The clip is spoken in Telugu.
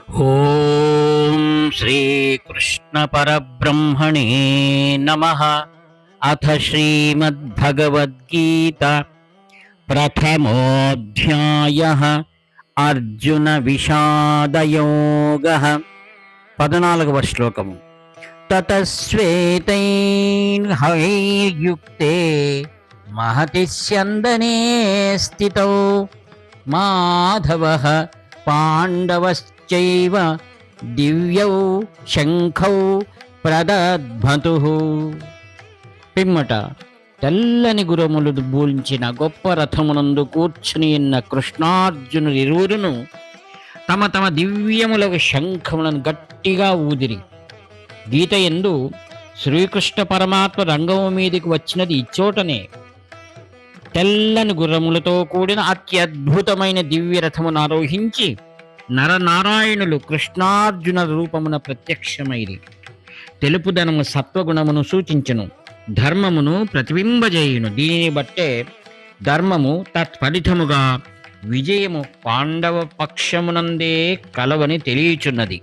ఓం శ్రీకృష్ణ పరబ్రహ్మణే నమః. అథ శ్రీమద్భగవద్గీత ప్రథమోऽధ్యాయః. అర్జున విషాదయోగః. 14వ శ్లోకము. తతశ్వేతైర్హైర్యుక్తే మహతి స్యందనే స్థితౌ మాధవః పాండవశ్చైవ దివ్యౌ శంఖౌ ప్రదద్భతుః. పిమ్మట తెల్లని గురములు బూల్చిన గొప్ప రథమునందు కూర్చుని ఉన్న కృష్ణార్జునులిరువురును తమ తమ దివ్యములకు శంఖములను గట్టిగా ఊదిరి. గీత యందు శ్రీకృష్ణ పరమాత్మ రంగము మీదికి వచ్చినది ఇచ్చోటనే. తెల్లని గుర్రములతో కూడిన అత్యద్భుతమైన దివ్య రథమును ఆరోహించి నరనారాయణులు కృష్ణార్జున రూపమున ప్రత్యక్షమైరి. తెలుపుదనము సత్వగుణమును సూచించును, ధర్మమును ప్రతిబింబజేయును. దీనిని బట్టే ధర్మము తత్ఫలితముగా విజయము పాండవ పక్షమునందే కలవని తెలియచున్నది.